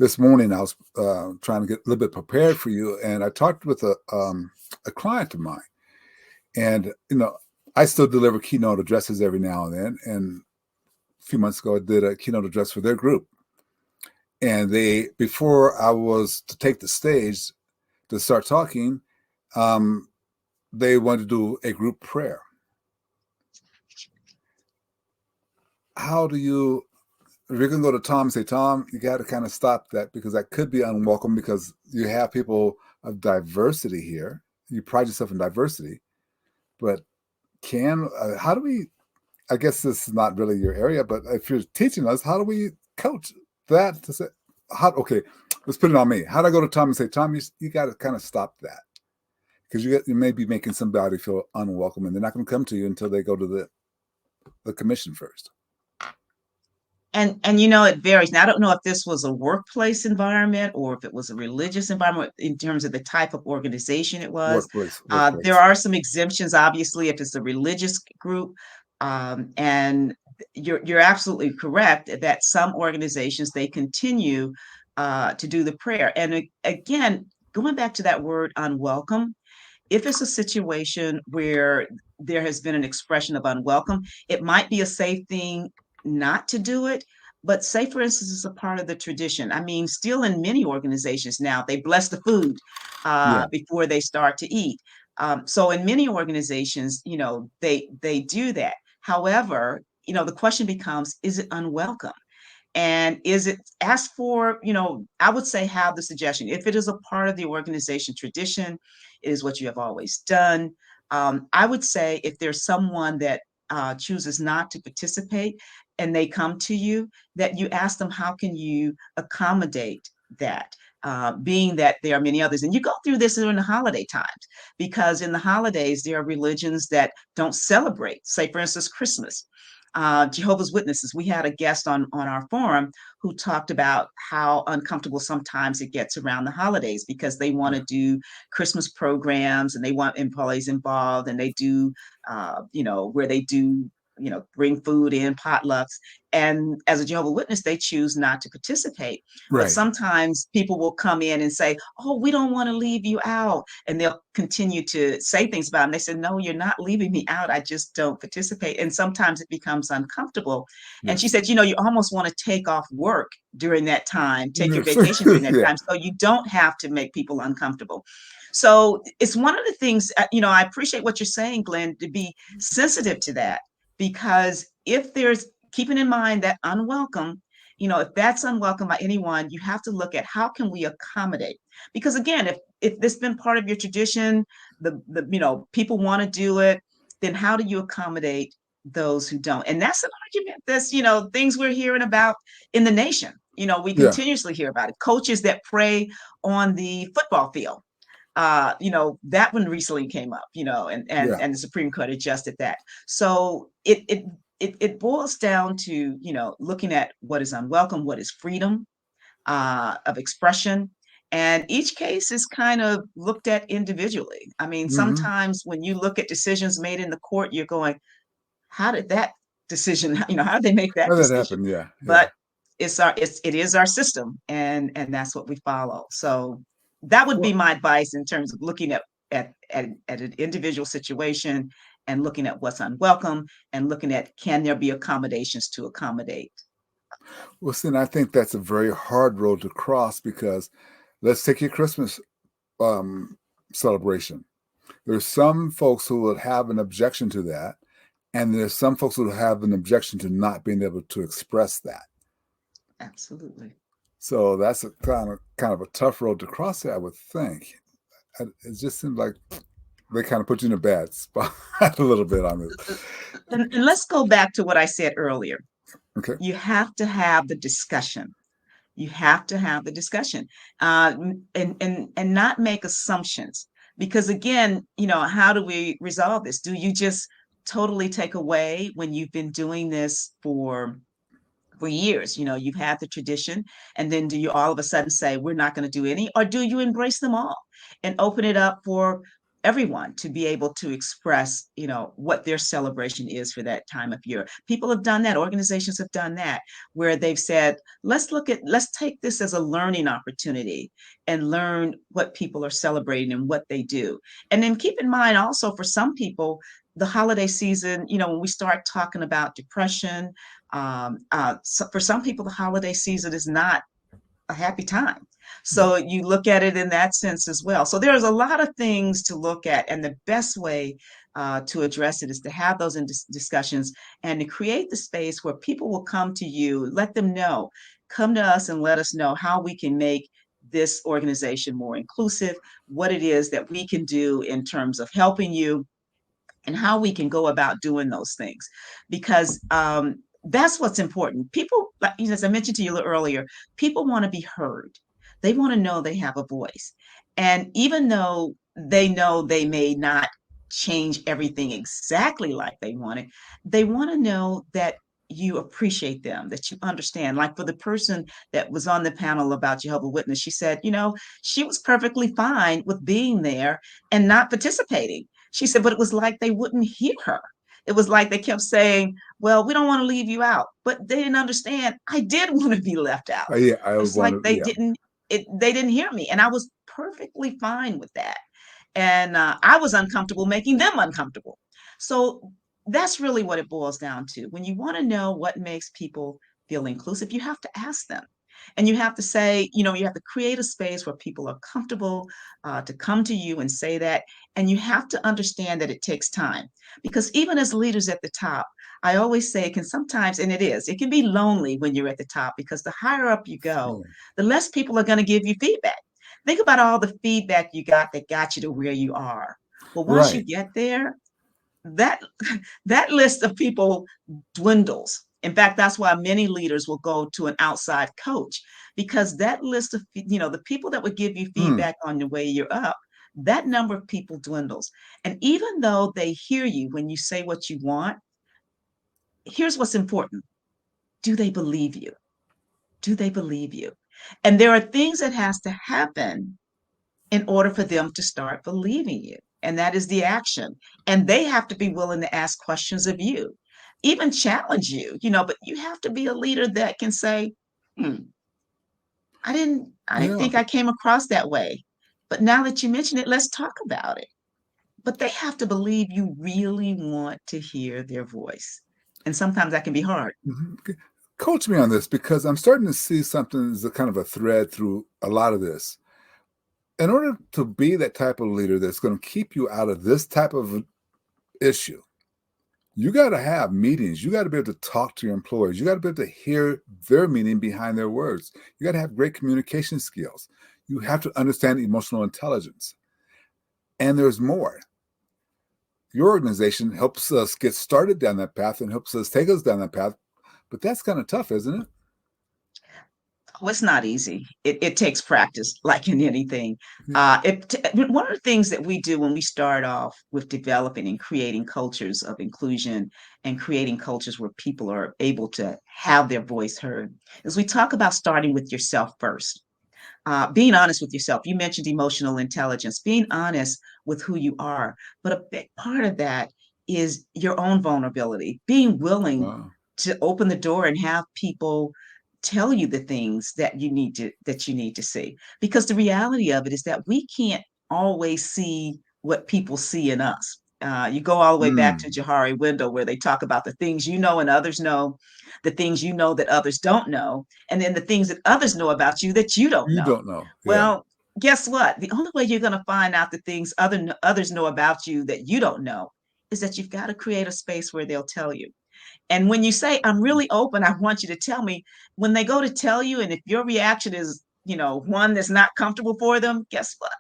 this morning I was trying to get a little bit prepared for you, and I talked with a client of mine, and I still deliver keynote addresses every now and then. And a few months ago, I did a keynote address for their group, and before I was to take the stage to start talking, um, they wanted to do a group prayer. How do you? If you're going to go to Tom and say, Tom, you got to kind of stop that because that could be unwelcome because you have people of diversity here. You pride yourself in diversity, but how do we, I guess this is not really your area, but if you're teaching us, how do we coach that to say, okay, let's put it on me. How do I go to Tom and say, Tom, you got to kind of stop that because you may be making somebody feel unwelcome and they're not going to come to you until they go to the commission first. And it varies. Now, I don't know if this was a workplace environment or if it was a religious environment in terms of the type of organization it was. Workplace. There are some exemptions, obviously, if it's a religious group. And you're absolutely correct that some organizations, they continue to do the prayer. And again, going back to that word unwelcome, if it's a situation where there has been an expression of unwelcome, it might be a safe thing not to do it. But say, for instance, it's a part of the tradition. I mean, still in many organizations now, they bless the food Yeah. before they start to eat. So in many organizations, they do that. However, the question becomes, is it unwelcome? And is it asked for, I would say have the suggestion. If it is a part of the organization tradition, it is what you have always done. I would say if there's someone that chooses not to participate and they come to you, that you ask them, how can you accommodate that? Being that there are many others. And you go through this during the holiday times, because in the holidays, there are religions that don't celebrate, say, for instance, Christmas. Jehovah's Witnesses. We had a guest on our forum who talked about how uncomfortable sometimes it gets around the holidays because they want to do Christmas programs and they want employees involved, and they do, where they do, bring food in, potlucks. And as a Jehovah's Witness, they choose not to participate. But Right. sometimes people will come in and say, oh, we don't want to leave you out. And they'll continue to say things about it. And they said, no, you're not leaving me out. I just don't participate. And sometimes it becomes uncomfortable. And she Yes. said, you almost want to take off work during that time, take your vacation during that Yeah. time. So you don't have to make people uncomfortable. So it's one of the things, I appreciate what you're saying, Glenn, to be sensitive to that, because if there's keeping in mind that unwelcome, if that's unwelcome by anyone, you have to look at how can we accommodate. Because again, if this been part of your tradition, the people want to do it, then how do you accommodate those who don't? And that's an argument that's, things we're hearing about in the nation. We Yeah. continuously hear about it. Coaches that pray on the football field. That one recently came up, Yeah. and the Supreme Court adjusted that. So it boils down to, looking at what is unwelcome, what is freedom of expression. And each case is kind of looked at individually. I mean, Mm-hmm. sometimes when you look at decisions made in the court, you're going, how did that decision, how did they make that How did that decision? happen? Yeah. Yeah. But it is our system, and that's what we follow. So that would be Well, my advice in terms of looking at an individual situation and looking at what's unwelcome and looking at, can there be accommodations to accommodate? Sin, I think that's a very hard road to cross because let's take your Christmas um, celebration. There's some folks who would have an objection to that, and there's some folks who have an objection to not being able to express that. Absolutely. So that's a kind of a tough road to cross there, I would think. It just seems like they kind of put you in a bad spot a little bit on this. And let's go back to what I said earlier. Okay. You have to have the discussion. You have to have the discussion, and not make assumptions. Because again, how do we resolve this? Do you just totally take away when you've been doing this for years? You've had the tradition, and then do you all of a sudden say, we're not going to do any, or do you embrace them all and open it up for everyone to be able to express, what their celebration is for that time of year. People have done that. Organizations have done that, where they've said, let's take this as a learning opportunity and learn what people are celebrating and what they do. And then keep in mind also, for some people, the holiday season, when we start talking about depression, so for some people, the holiday season is not a happy time. Yeah. So you look at it in that sense as well. So there's a lot of things to look at, and the best way to address it is to have those discussions and to create the space where people will come to you, let them know, come to us and let us know how we can make this organization more inclusive, what it is that we can do in terms of helping you, and how we can go about doing those things, because that's what's important. People, like, as I mentioned to you a little earlier, people want to be heard. They want to know they have a voice, and even though they know they may not change everything exactly like they want it, they want to know that you appreciate them, that you understand. Like for the person that was on the panel about Jehovah Witness, she said, she was perfectly fine with being there and not participating. She said, but it was like they wouldn't hear her. It was like they kept saying, well, we don't want to leave you out. But they didn't understand. I did want to be left out. Yeah, I It's want like to. Yeah. they didn't hear me. And I was perfectly fine with that. And I was uncomfortable making them uncomfortable. So that's really what it boils down to. When you want to know what makes people feel inclusive, you have to ask them. And you have to say, you have to create a space where people are comfortable to come to you and say that. And you have to understand that it takes time. Because even as leaders at the top, I always say it can sometimes, and it can be lonely when you're at the top, because the higher up you go, Yeah. the less people are going to give you feedback. Think about all the feedback you got that got you to where you are. But once you Right. get there, that that list of people dwindles. In fact, that's why many leaders will go to an outside coach, because that list of, the people that would give you Mm. feedback on the way you're up, that number of people dwindles. And even though they hear you when you say what you want, here's what's important. Do they believe you? Do they believe you? And there are things that has to happen in order for them to start believing you. And that is the action. And they have to be willing to ask questions of you, even challenge you, but you have to be a leader that can say, hmm, I didn't Yeah. think I came across that way. But now that you mention it, let's talk about it. But they have to believe you really want to hear their voice. And sometimes that can be hard. Mhm. Coach me on this, because I'm starting to see something as a kind of a thread through a lot of this. In order to be that type of leader that's going to keep you out of this type of issue, you got to have meetings. You got to be able to talk to your employees. You got to be able to hear their meaning behind their words. You got to have great communication skills. You have to understand emotional intelligence. And there's more. Your organization helps us get started down that path and helps us take us down that path. But that's kind of tough, isn't it? Oh, it's not easy. It takes practice, like in anything. Yeah. One of the things that we do when we start off with developing and creating cultures of inclusion and creating cultures where people are able to have their voice heard is we talk about starting with yourself first. Being honest with yourself. You mentioned emotional intelligence, being honest with who you are. But a big part of that is your own vulnerability, being willing Wow. to open the door and have people tell you the things that you need to see. Because the reality of it is that we can't always see what people see in us. You go all the way back to Mm. Johari Window, where they talk about the things you know and others know, the things you know that others don't know, and then the things that others know about you that you don't You know. don't know. Yeah. Well, guess what? The only way you're going to find out the things others know about you that you don't know is that you've got to create a space where they'll tell you. And when you say, I'm really open, I want you to tell me, when they go to tell you, and if your reaction is, one that's not comfortable for them, guess what?